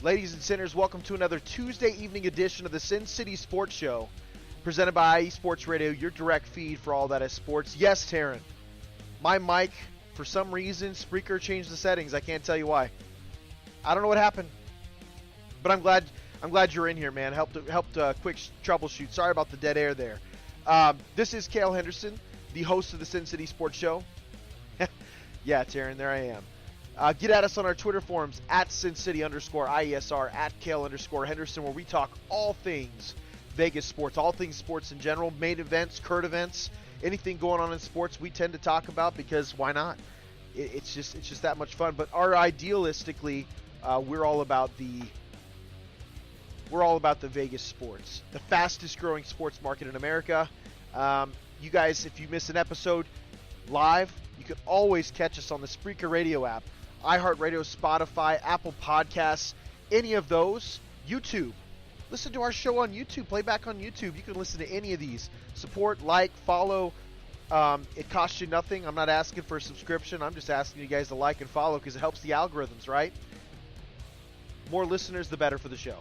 Ladies and sinners, welcome to another Tuesday evening edition of the Sin City Sports Show, presented by IE Sports Radio, your direct feed for all that is sports. Yes, Taryn, my mic, for some reason, Spreaker changed the settings. I can't tell you why. I don't know what happened, but I'm glad you're in here, man. Helped quick troubleshoot. Sorry about the dead air there. This is Cale Henderson, the host of the Sin City Sports Show. Yeah, Taryn, there I am. Get at us on our Twitter forums at SinCity_IESR, at Cale_Henderson, where we talk all things Vegas sports, all things sports in general, main events, current events, anything going on in sports we tend to talk about because why not? It's just that much fun. But idealistically, we're all about the Vegas sports, the fastest growing sports market in America. You guys, if you miss an episode live, you can always catch us on the Spreaker Radio app, iHeartRadio, Spotify, Apple Podcasts, any of those. YouTube. Listen to our show on YouTube. Playback on YouTube. You can listen to any of these. Support, like, follow. It costs you nothing. I'm not asking for a subscription. I'm just asking you guys to like and follow because it helps the algorithms, right? More listeners, the better for the show.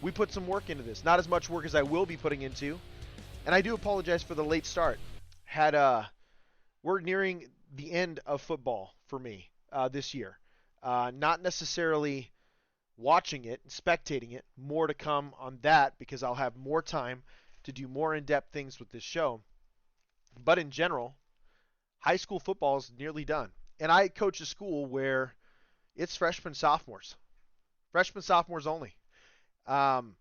We put some work into this. Not as much work as I will be putting into. And I do apologize for the late start. We're nearing the end of football for me this year. Not necessarily watching it and spectating it. More to come on that because I'll have more time to do more in-depth things with this show. But in general, high school football is nearly done. And I coach a school where it's freshmen, sophomores. Freshmen, sophomores only. And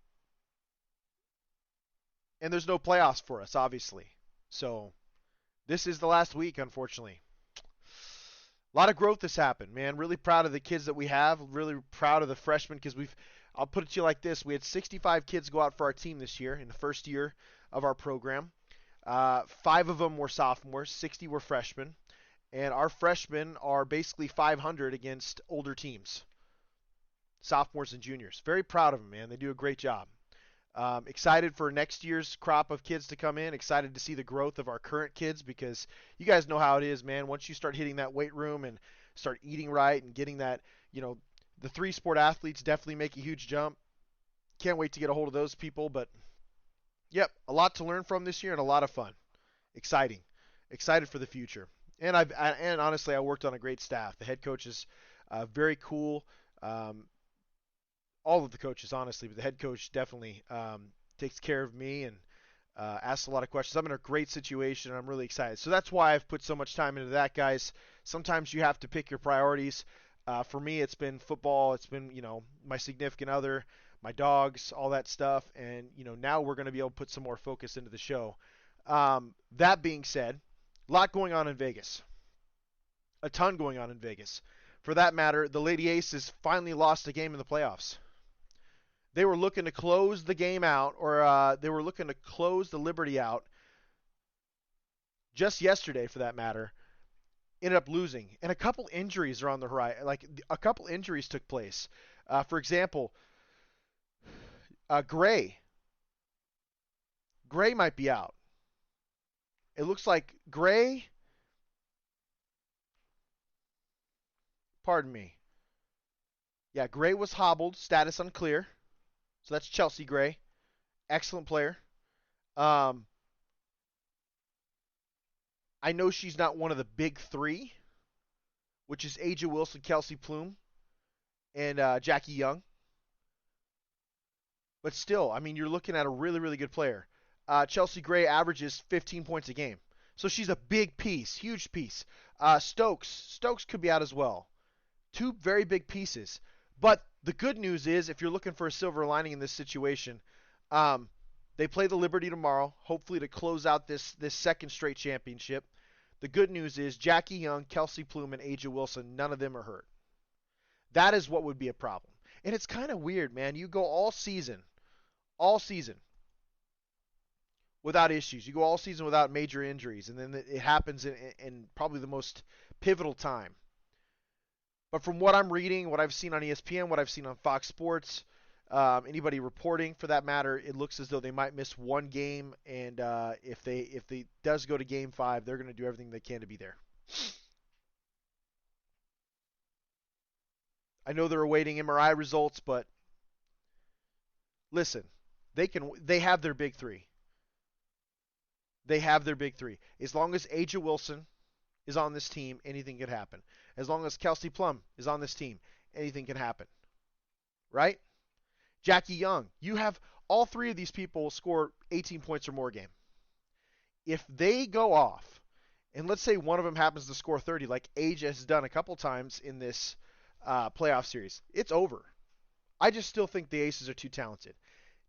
there's no playoffs for us, obviously. So this is the last week, unfortunately. A lot of growth has happened, man. Really proud of the kids that we have. Really proud of the freshmen because I'll put it to you like this. We had 65 kids go out for our team this year in the first year of our program. 5 of them were sophomores, 60 were freshmen. And our freshmen are basically 500 against older teams, sophomores and juniors. Very proud of them, man. They do a great job. Excited for next year's crop of kids to come in. Excited to see the growth of our current kids because you guys know how it is, man. Once you start hitting that weight room and start eating right and getting that, the 3-sport athletes definitely make a huge jump. Can't wait to get a hold of those people. But, yep, a lot to learn from this year and a lot of fun. Exciting. Excited for the future. And honestly, I worked on a great staff. The head coach is very cool. All of the coaches, honestly, but the head coach definitely takes care of me and asks a lot of questions. I'm in a great situation, and I'm really excited. So that's why I've put so much time into that, guys. Sometimes you have to pick your priorities. For me, it's been football. It's been, my significant other, my dogs, all that stuff. And, now we're going to be able to put some more focus into the show. That being said, a lot going on in Vegas. A ton going on in Vegas. For that matter, the Lady Aces finally lost a game in the playoffs. They were looking to close the game out, or they were looking to close the Liberty out just yesterday, for that matter. Ended up losing. And a couple injuries are on the horizon. Like, a couple injuries took place. For example, Gray. Gray might be out. It looks like Gray... Pardon me. Yeah, Gray was hobbled. Status unclear. So that's Chelsea Gray. Excellent player. I know she's not one of the big 3, which is Aja Wilson, Kelsey Plume, and Jackie Young. But still, I mean, you're looking at a really, really good player. Chelsea Gray averages 15 points a game. So she's a big piece, huge piece. Stokes could be out as well. 2 very big pieces. But the good news is, if you're looking for a silver lining in this situation, they play the Liberty tomorrow, hopefully to close out this second straight championship. The good news is Jackie Young, Kelsey Plume, and Aja Wilson, none of them are hurt. That is what would be a problem. And it's kind of weird, man. You go all season, without issues. You go all season without major injuries, and then it happens in probably the most pivotal time. But from what I'm reading, what I've seen on ESPN, what I've seen on Fox Sports, anybody reporting for that matter, it looks as though they might miss one game. And if they does go to Game 5, they're going to do everything they can to be there. I know they're awaiting MRI results, but Listen, they have their big three. They have their big three. As long as Aja Wilson is on this team, anything can happen. As long as Kelsey Plum is on this team, anything can happen. Right? Jackie Young, you have all three of these people score 18 points or more a game. If they go off, and let's say one of them happens to score 30, like Aja has done a couple times in this playoff series, it's over. I just still think the Aces are too talented.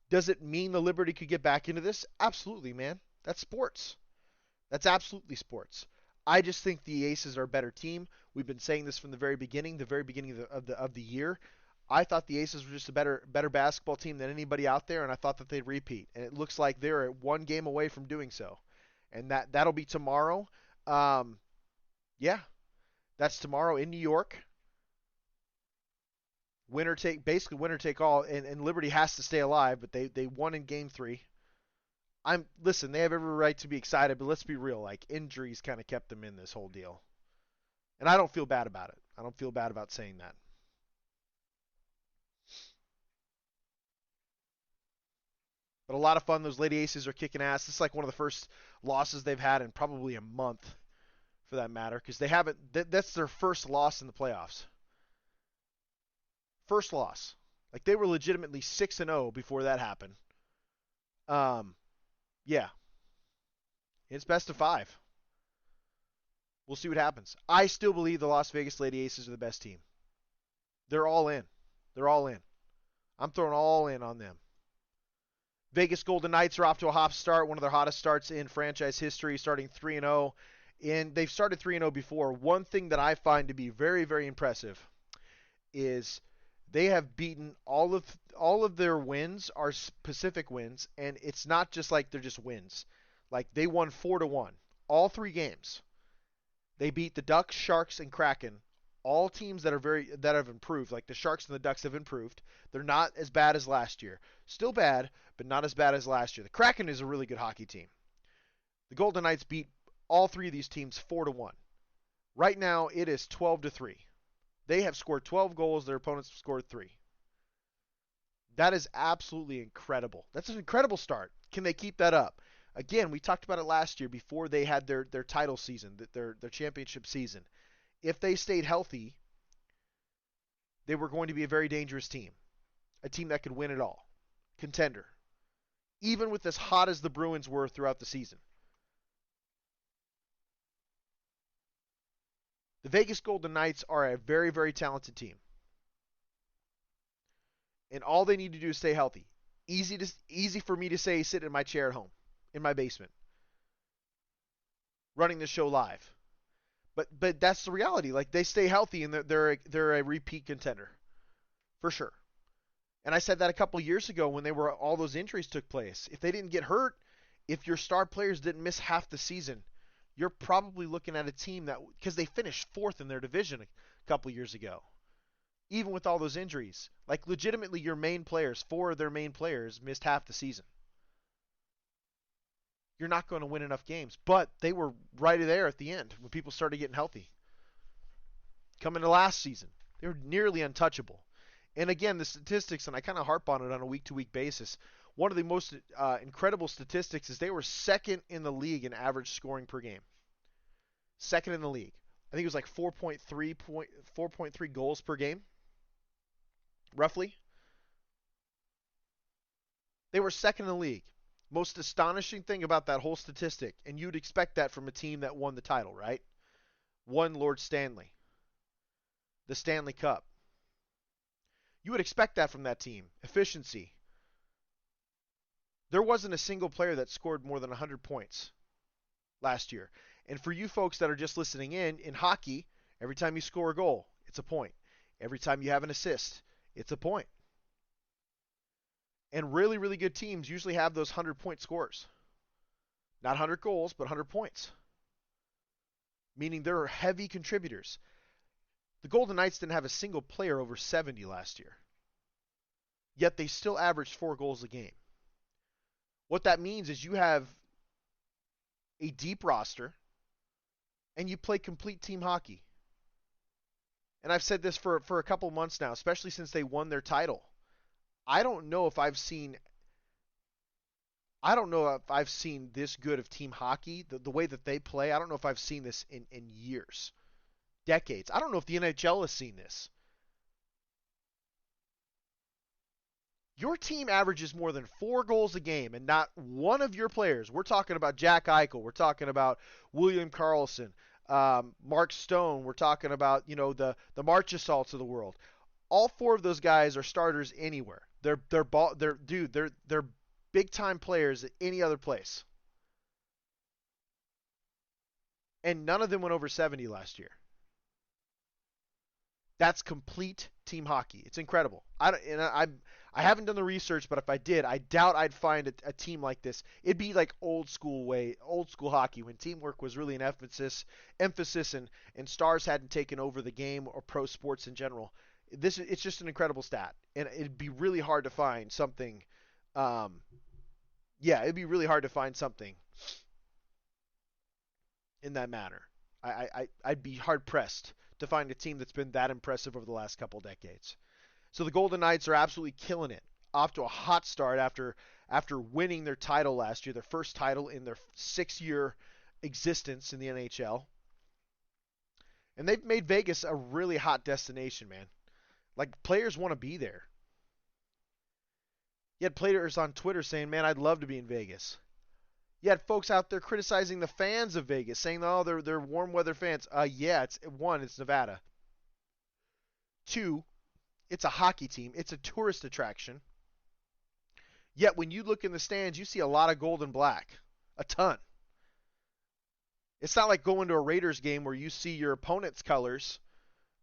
Does it mean the Liberty could get back into this? Absolutely, man. That's sports. That's absolutely sports. I just think the Aces are a better team. We've been saying this from the very beginning of the year. I thought the Aces were just a better basketball team than anybody out there, and I thought that they'd repeat. And it looks like they're one game away from doing so. And that'll be tomorrow. Yeah, that's tomorrow in New York. Winner take all, and Liberty has to stay alive, but they won in game 3. Listen, they have every right to be excited, but let's be real, like injuries kind of kept them in this whole deal. And I don't feel bad about it. I don't feel bad about saying that. But a lot of fun. Those Lady Aces are kicking ass. This is like one of the first losses they've had in probably a month, for that matter, because they haven't. That's their first loss in the playoffs. First loss. Like they were legitimately 6-0 before that happened. Yeah. It's best of 5. We'll see what happens. I still believe the Las Vegas Lady Aces are the best team. They're all in. They're all in. I'm throwing all in on them. Vegas Golden Knights are off to a hot start, one of their hottest starts in franchise history, starting 3-0. And they've started 3-0 before. One thing that I find to be very, very impressive is they have beaten all of their wins are Pacific wins, and it's not just like they're just wins. Like they won 4-1, all 3 games. They beat the Ducks, Sharks, and Kraken. All teams that have improved. Like the Sharks and the Ducks have improved. They're not as bad as last year. Still bad, but not as bad as last year. The Kraken is a really good hockey team. The Golden Knights beat all 3 of these teams 4-1. Right now, it is 12-3. They have scored 12 goals. Their opponents have scored 3. That is absolutely incredible. That's an incredible start. Can they keep that up? Again, we talked about it last year before they had their title season, their championship season. If they stayed healthy, they were going to be a very dangerous team. A team that could win it all. Contender. Even with as hot as the Bruins were throughout the season. The Vegas Golden Knights are a very, very talented team. And all they need to do is stay healthy. Easy for me to say, sit in my chair at home, in my basement, running the show live. But that's the reality. Like they stay healthy and they're a repeat contender, for sure. And I said that a couple years ago when all those injuries took place. If they didn't get hurt, if your star players didn't miss half the season, you're probably looking at a team that, because they finished 4th in their division a couple years ago, even with all those injuries. Like legitimately, your main players, 4 of their main players, missed half the season. You're not going to win enough games. But they were right there at the end when people started getting healthy. Coming to last season, they were nearly untouchable. And again, the statistics, and I kind of harp on it on a week-to-week basis, one of the most incredible statistics is they were 2nd in the league in average scoring per game. 2nd in the league. I think it was like 4.3 goals per game, roughly. They were 2nd in the league. Most astonishing thing about that whole statistic, and you'd expect that from a team that won the title, right? Won Lord Stanley. The Stanley Cup. You would expect that from that team. Efficiency. There wasn't a single player that scored more than 100 points last year. And for you folks that are just listening in hockey, every time you score a goal, it's a point. Every time you have an assist, it's a point. And really, really good teams usually have those 100-point scores. Not 100 goals, but 100 points. Meaning they're heavy contributors. The Golden Knights didn't have a single player over 70 last year. Yet they still averaged 4 goals a game. What that means is you have a deep roster and you play complete team hockey. And I've said this for a couple months now, especially since they won their title. I don't know if I've seen I don't know if I've seen this good of team hockey, the way that they play. I don't know if I've seen this in years, decades. I don't know if the NHL has seen this. Your team averages more than 4 goals a game, and not one of your players. We're talking about Jack Eichel. We're talking about William Karlsson, Mark Stone. We're talking about the Marchessaults of the world. All 4 of those guys are starters anywhere. They're big time players at any other place, and none of them went over 70 last year. That's complete team hockey. It's incredible. I haven't done the research, but if I did, I doubt I'd find a team like this. It'd be like old school hockey when teamwork was really an emphasis, and stars hadn't taken over the game or pro sports in general. It's just an incredible stat, and it'd be really hard to find something. It'd be really hard to find something in that manner. I'd be hard pressed to find a team that's been that impressive over the last couple decades. So the Golden Knights are absolutely killing it. Off to a hot start after winning their title last year, their first title in their 6-year existence in the NHL. And they've made Vegas a really hot destination, man. Like, players want to be there. You had players on Twitter saying, man, I'd love to be in Vegas. You had folks out there criticizing the fans of Vegas, saying, oh, they're warm weather fans. It's Nevada. 2, it's a hockey team. It's a tourist attraction. Yet when you look in the stands, you see a lot of gold and black. A ton. It's not like going to a Raiders game where you see your opponent's colors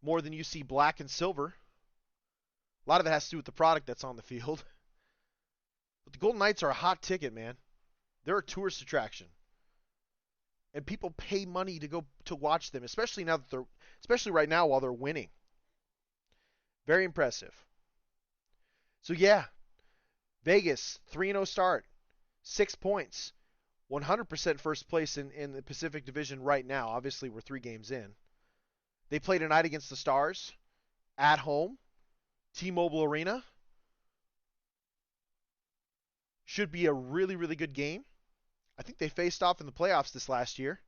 more than you see black and silver. A lot of it has to do with the product that's on the field. But the Golden Knights are a hot ticket, man. They're a tourist attraction. And people pay money to go to watch them, especially right now while they're winning. Very impressive. So yeah, Vegas, 3-0 start, 6 points, 100% first place in the Pacific Division right now. Obviously, we're 3 games in. They play tonight against the Stars at home, T-Mobile Arena. Should be a really, really good game. I think they faced off in the playoffs this last year.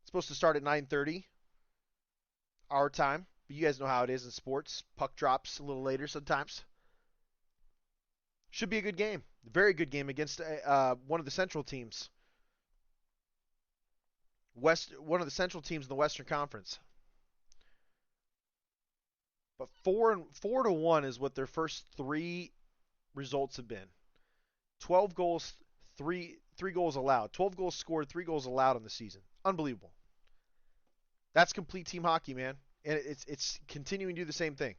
It's supposed to start at 9:30 our time, but you guys know how it is in sports. Puck drops a little later sometimes. Should be a good game. A very good game against one of the central teams. One of the central teams in the Western Conference. But 4-1 is what their first 3 results have been. 12 goals, 3 goals allowed. 12 goals scored, 3 goals allowed on the season. Unbelievable. That's complete team hockey, man. And it's continuing to do the same thing.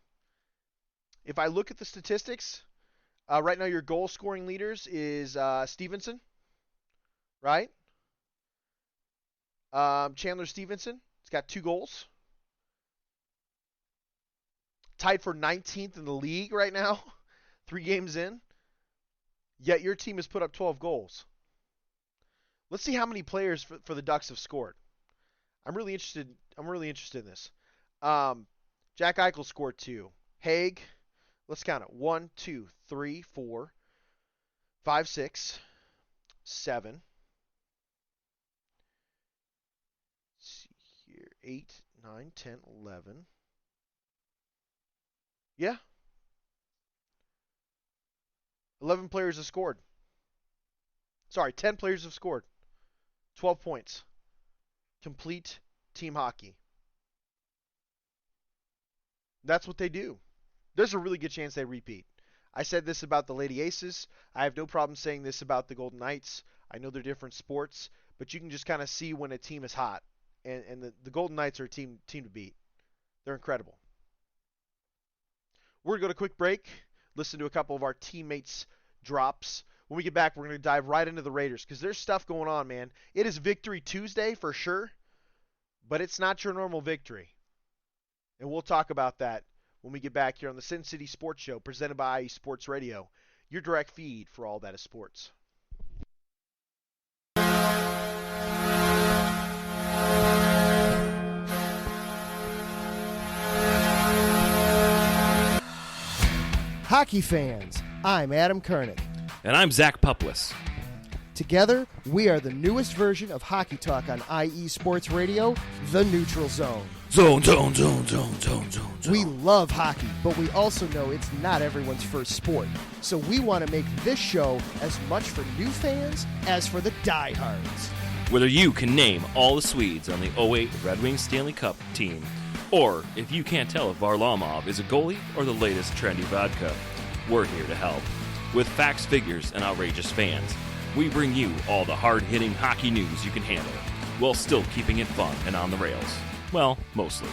If I look at the statistics, right now your goal scoring leaders is Stevenson, right? Chandler Stevenson. He's got 2 goals. Tied for 19th in the league right now, 3 games in. Yet your team has put up 12 goals. Let's see how many players for the Ducks have scored. I'm really interested in this. Jack Eichel scored 2. Haig, let's count it. 1, 2, 3, 4, 5, 6, 7. Let's see here. 8, 9, 10, 11. Yeah. 11 players have scored. Sorry, 10 players have scored. 12 points. Complete team hockey. That's what they do. There's a really good chance they repeat. I said this about the Lady Aces. I have no problem saying this about the Golden Knights. I know they're different sports, but you can just kind of see when a team is hot. And the Golden Knights are a team to beat. They're incredible. We're going to go to a quick break. Listen to a couple of our teammates' drops. When we get back, we're going to dive right into the Raiders because there's stuff going on, man. It is Victory Tuesday for sure, but it's not your normal victory. And we'll talk about that when we get back here on the Sin City Sports Show presented by IE Sports Radio, your direct feed for all that is sports. Hockey fans, I'm Adam Kernick. And I'm Zach Puplis. Together, we are the newest version of Hockey Talk on IE Sports Radio, The Neutral Zone. Zone. We love hockey, but we also know it's not everyone's first sport. So we want to make this show as much for new fans as for the diehards. Whether you can name all the Swedes on the '08 Red Wings Stanley Cup team, or if you can't tell if Varlamov is a goalie or the latest trendy vodka, we're here to help. With facts, figures, and outrageous fans, we bring you all the hard-hitting hockey news you can handle, while still keeping it fun and on the rails. Well, mostly.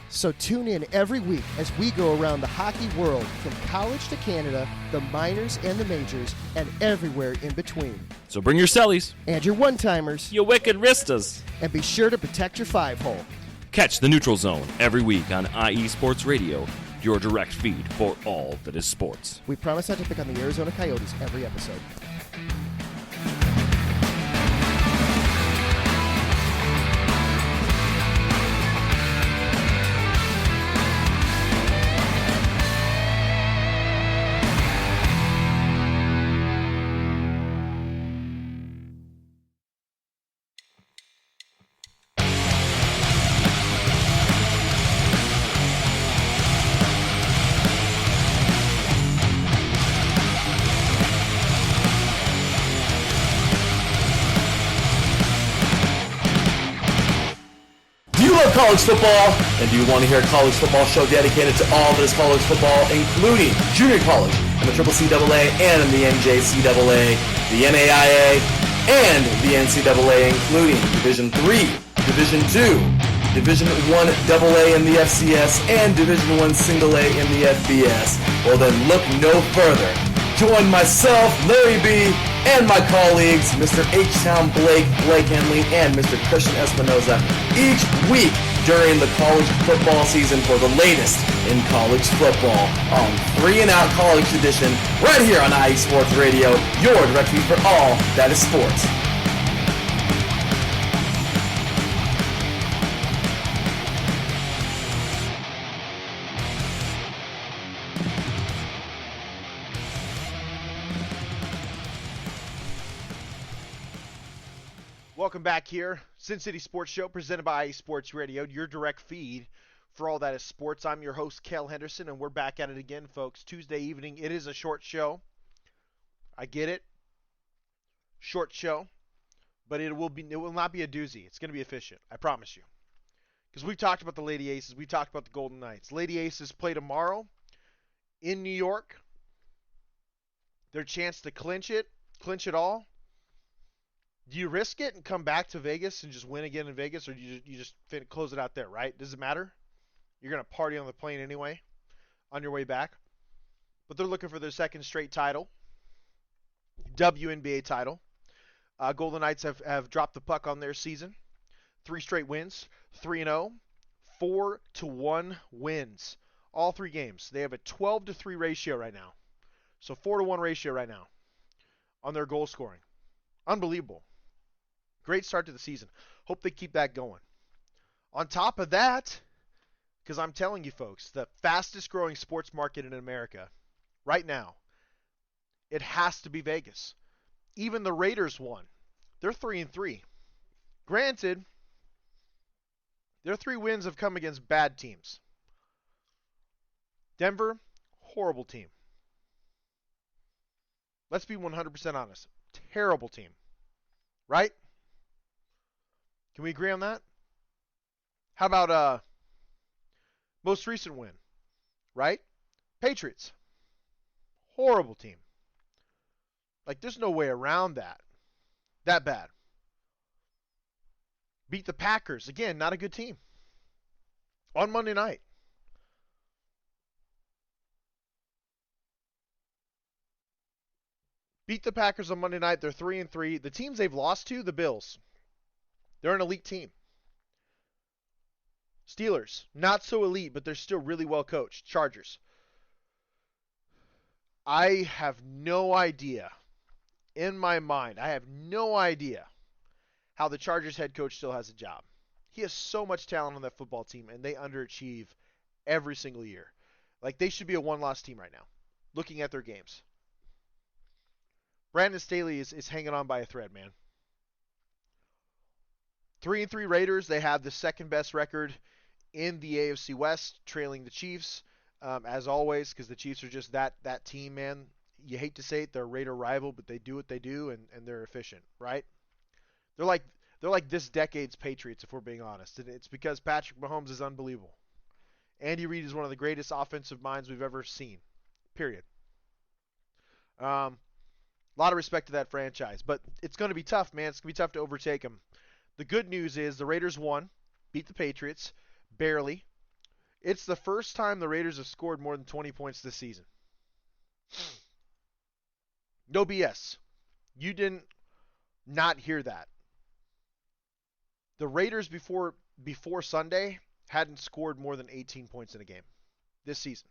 So tune in every week as we go around the hockey world, from college to Canada, the minors and the majors, and everywhere in between. So bring your cellies. And your one-timers. You wicked wristas. And be sure to protect your five-hole. Catch the Neutral Zone every week on IE Sports Radio, your direct feed for all that is sports. We promise not to pick on the Arizona Coyotes every episode. College football, and do you want to hear a college football show dedicated to all that is college football, including junior college and the CCCAA and the NJCAA, the NAIA, and the NCAA, including Division III, Division II, Division I AA in the FCS, and Division I Single A in the FBS? Well then, look no further. Join myself, Larry B., and my colleagues, Mr. H-Town Blake Henley, and Mr. Christian Espinoza, each week during the college football season for the latest in college football on 3 and Out College Edition, right here on IE Sports Radio, your direct feed for all that is sports. Welcome back here. Sin City Sports Show presented by Sports Radio, your direct feed for all that is sports. I'm your host, Cal Henderson, and we're back at it again, folks. Tuesday evening. It is a short show. I get it. Short show. But it will not be a doozy. It's going to be efficient. I promise you. Because we've talked about the Lady Aces. We talked about the Golden Knights. Lady Aces play tomorrow in New York. Their chance to clinch it all. Do you risk it and come back to Vegas and just win again in Vegas, or do you just close it out there, right? Does it matter? You're going to party on the plane anyway on your way back. But they're looking for their second straight title, WNBA title. Golden Knights have dropped the puck on their season. 3 straight wins, 3-0, 4-1 wins. All 3 games. They have a 12-3 ratio right now. So 4-1 ratio right now on their goal scoring. Unbelievable. Great start to the season. Hope they keep that going. On top of that, because I'm telling you folks, the fastest growing sports market in America right now, it has to be Vegas. Even the Raiders won. They're 3-3. Granted, their 3 wins have come against bad teams. Denver, horrible team. Let's be 100% honest. Terrible team. Right? Can we agree on that? How about most recent win? Right? Patriots. Horrible team. Like, there's no way around that. That bad. Beat the Packers. Again, not a good team. On Monday night. Beat the Packers on Monday night. They're 3-3. The teams they've lost to, the Bills. They're an elite team. Steelers, not so elite, but they're still really well coached. Chargers. I have no idea. In my mind, I have no idea how the Chargers head coach still has a job. He has so much talent on that football team, and they underachieve every single year. Like, they should be a one-loss team right now. looking at their games. Brandon Staley is hanging on by a thread, man. 3-3 Raiders. They have the second best record in the AFC West, trailing the Chiefs, as always, because the Chiefs are just that team, man. You hate to say it, they're a Raider rival, but they do what they do, and they're efficient, right? They're like this decade's Patriots, if we're being honest, and it's because Patrick Mahomes is unbelievable. Andy Reid is one of the greatest offensive minds we've ever seen. Period. A lot of respect to that franchise, but it's going to be tough, man. It's going to be tough to overtake them. The good news is the Raiders won, beat the Patriots, barely. It's the first time the Raiders have scored more than 20 points this season. No BS. You didn't not hear that. The Raiders before Sunday hadn't scored more than 18 points in a game this season.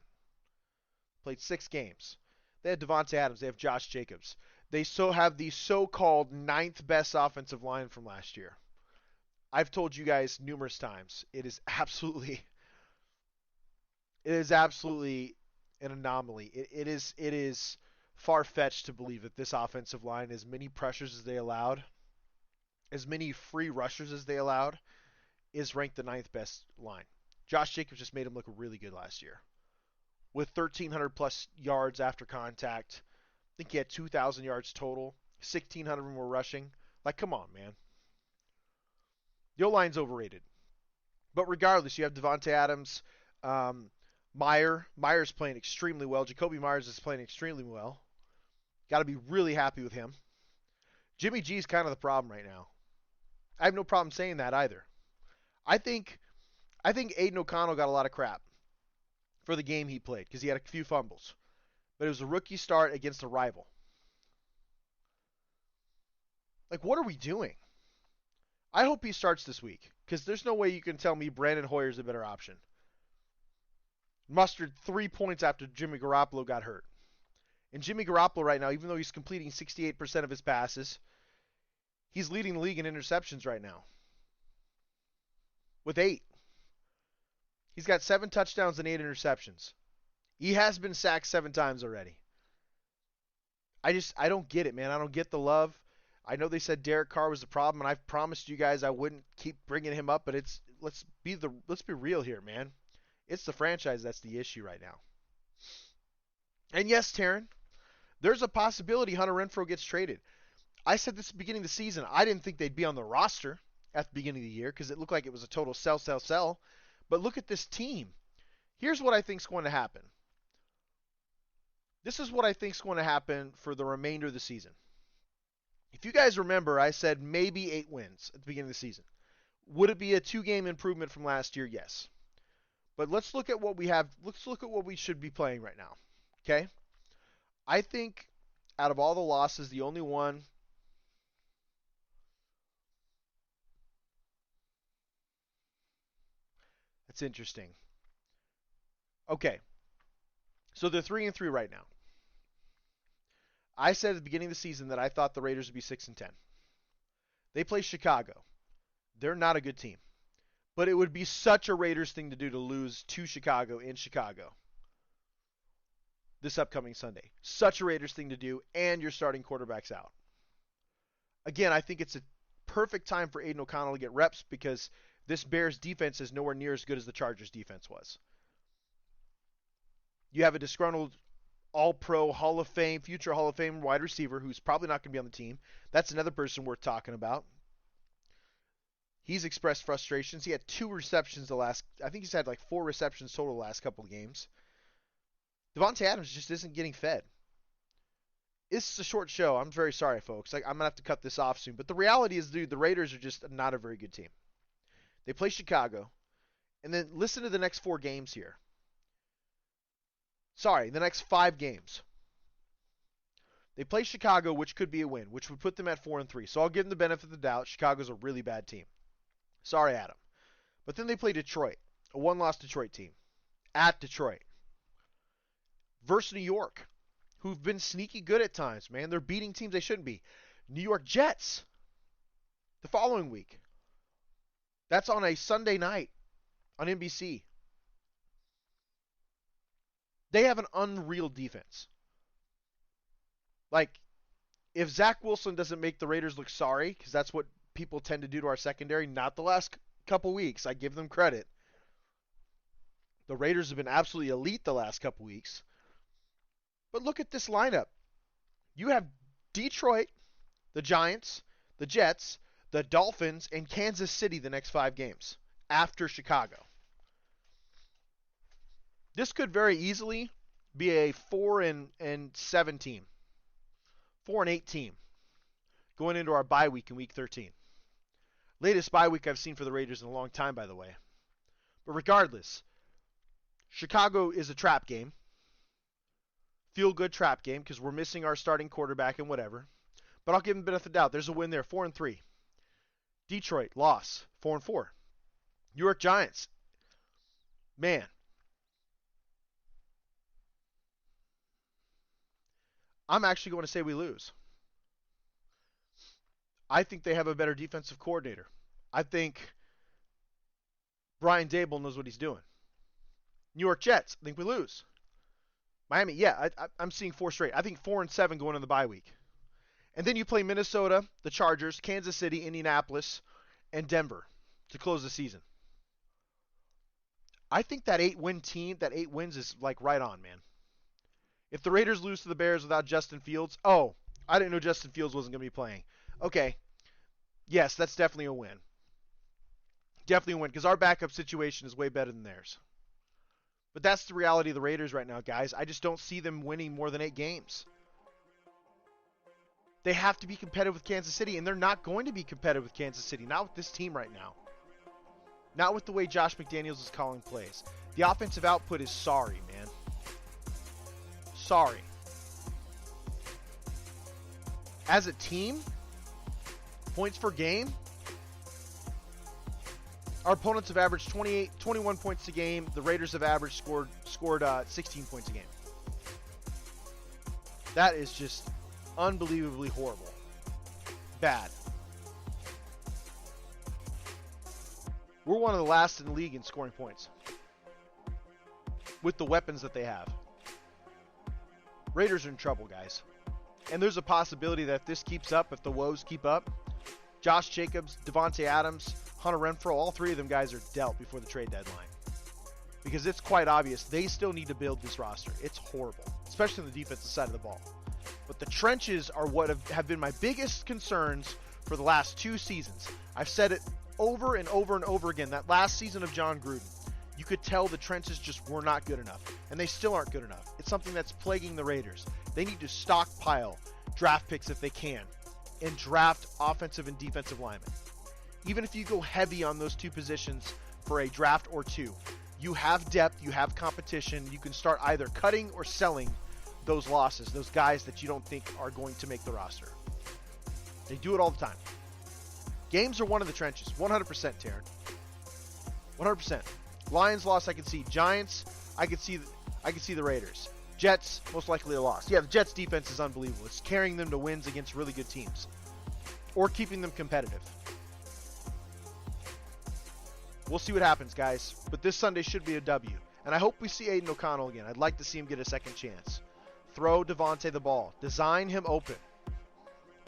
Played 6 games. They had Devontae Adams. They have Josh Jacobs. They have the so-called 9th best offensive line from last year. I've told you guys numerous times, it is absolutely an anomaly. It is far-fetched to believe that this offensive line, as many pressures as they allowed, as many free rushers as they allowed, is ranked the 9th best line. Josh Jacobs just made him look really good last year. With 1,300 plus yards after contact, I think he had 2,000 yards total. 1,600 of them were rushing. Like, come on, man. The O-line's overrated. But regardless, you have Devontae Adams, Muir. Meyer's playing extremely well. Jacoby Myers is playing extremely well. Got to be really happy with him. Jimmy G's kind of the problem right now. I have no problem saying that either. I think Aiden O'Connell got a lot of crap for the game he played because he had a few fumbles. But it was a rookie start against a rival. Like, what are we doing? I hope he starts this week because there's no way you can tell me Brandon Hoyer's a better option. Mustered 3 points after Jimmy Garoppolo got hurt. And Jimmy Garoppolo right now, even though he's completing 68% of his passes, he's leading the league in interceptions right now. With 8. He's got 7 touchdowns and 8 interceptions. He has been sacked 7 times already. I don't get it, man. I don't get the love. I know they said Derek Carr was the problem, and I've promised you guys I wouldn't keep bringing him up, but let's be real here, man. It's the franchise that's the issue right now. And yes, Taryn, there's a possibility Hunter Renfrow gets traded. I said this at the beginning of the season. I didn't think they'd be on the roster at the beginning of the year because it looked like it was a total sell. But look at this team. Here's what I think is going to happen. This is what I think is going to happen for the remainder of the season. If you guys remember, I said maybe 8 wins at the beginning of the season. Would it be a 2-game improvement from last year? Yes. But let's look at what we have. Let's look at what we should be playing right now. Okay? I think out of all the losses, the only one that's interesting. Okay. So they're 3-3 right now. I said at the beginning of the season that I thought the Raiders would be 6-10. They play Chicago. They're not a good team. But it would be such a Raiders thing to do to lose to Chicago in Chicago this upcoming Sunday. Such a Raiders thing to do, and your starting quarterback's out. Again, I think it's a perfect time for Aiden O'Connell to get reps because this Bears defense is nowhere near as good as the Chargers defense was. You have a disgruntled All-Pro, Hall of Fame, future Hall of Fame wide receiver who's probably not going to be on the team. That's another person worth talking about. He's expressed frustrations. He had 2 receptions I think he's had like 4 receptions total the last couple of games. Devontae Adams just isn't getting fed. This is a short show. I'm very sorry, folks. I'm going to have to cut this off soon. But the reality is, dude, the Raiders are just not a very good team. They play Chicago. And then listen to the next 4 games here. Sorry, the next 5 games. They play Chicago, which could be a win, which would put them at 4-3. So I'll give them the benefit of the doubt. Chicago's a really bad team. Sorry, Adam. But then they play Detroit, a 1-loss Detroit team. At Detroit. Versus New York, who've been sneaky good at times, man. They're beating teams they shouldn't be. New York Jets the following week. That's on a Sunday night on NBC. They have an unreal defense. Like, if Zach Wilson doesn't make the Raiders look sorry, because that's what people tend to do to our secondary, not the last couple weeks, I give them credit. The Raiders have been absolutely elite the last couple weeks. But look at this lineup. You have Detroit, the Giants, the Jets, the Dolphins, and Kansas City the next 5 games after Chicago. This could very easily be a 4-7 team. 4-8 team going into our bye week in week 13. Latest bye week I've seen for the Raiders in a long time, by the way. But regardless, Chicago is a trap game. Feel-good trap game because we're missing our starting quarterback and whatever. But I'll give them the benefit of the doubt. There's a win there, 4-3. Detroit, loss, 4-4. New York Giants, man. I'm actually going to say we lose. I think they have a better defensive coordinator. I think Brian Daboll knows what he's doing. New York Jets, I think we lose. Miami, yeah, I'm seeing 4 straight. I think 4-7 going into the bye week. And then you play Minnesota, the Chargers, Kansas City, Indianapolis, and Denver to close the season. I think that 8-win team, that 8 wins is like right on, man. If the Raiders lose to the Bears without Justin Fields, oh, I didn't know Justin Fields wasn't going to be playing. Okay, yes, that's definitely a win. Definitely a win because our backup situation is way better than theirs. But that's the reality of the Raiders right now, guys. I just don't see them winning more than 8 games. They have to be competitive with Kansas City, and they're not going to be competitive with Kansas City. Not with this team right now. Not with the way Josh McDaniels is calling plays. The offensive output is sorry, man. Sorry. As a team, points per game, our opponents have averaged 21 points a game. The Raiders have averaged scored 16 points a game. That is just unbelievably horrible. Bad. We're one of the last in the league in scoring points with the weapons that they have. Raiders are in trouble, guys. And there's a possibility that if this keeps up, if the woes keep up, Josh Jacobs, Devontae Adams, Hunter Renfrow, all 3 of them guys are dealt before the trade deadline. Because it's quite obvious they still need to build this roster. It's horrible, especially on the defensive side of the ball. But the trenches are what have been my biggest concerns for the last 2 seasons. I've said it over and over and over again. That last season of John Gruden, you could tell the trenches just were not good enough. And they still aren't good enough. It's something that's plaguing the Raiders. They need to stockpile draft picks if they can and draft offensive and defensive linemen. Even if you go heavy on those 2 positions for a draft or 2, you have depth, you have competition. You can start either cutting or selling those losses, those guys that you don't think are going to make the roster. They do it all the time. Games are one of the trenches, 100%, Taryn. 100%. Lions loss, I can see. Giants, I can see the Raiders. Jets, most likely a loss. Yeah, the Jets defense is unbelievable. It's carrying them to wins against really good teams or keeping them competitive. We'll see what happens, guys. But this Sunday should be a W. And I hope we see Aiden O'Connell again. I'd like to see him get a second chance. Throw Devontae the ball. Design him open.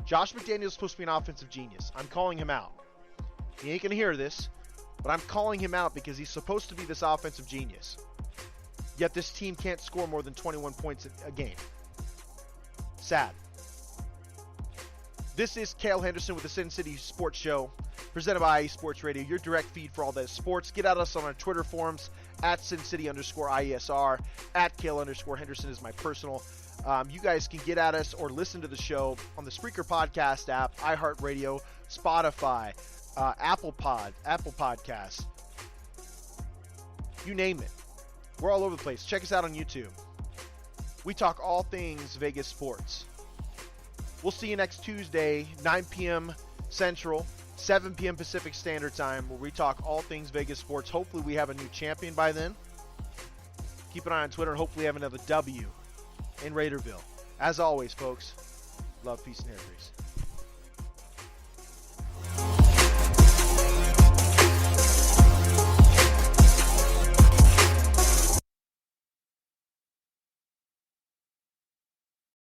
Josh McDaniels is supposed to be an offensive genius. I'm calling him out. He ain't going to hear this, but I'm calling him out because he's supposed to be this offensive genius. Yet this team can't score more than 21 points a game. Sad. This is Cale Henderson with the Sin City Sports Show, presented by IE Sports Radio, your direct feed for all that sports. Get at us on our Twitter forums, at SinCity_IESR, at Cale_Henderson is my personal. You guys can get at us or listen to the show on the Spreaker Podcast app, iHeartRadio, Spotify, Apple Podcasts. You name it. We're all over the place. Check us out on YouTube. We talk all things Vegas sports. We'll see you next Tuesday, 9 p.m. Central, 7 p.m. Pacific Standard Time, where we talk all things Vegas sports. Hopefully we have a new champion by then. Keep an eye on Twitter and hopefully have another W in Raiderville. As always, folks, love, peace, and hair grease.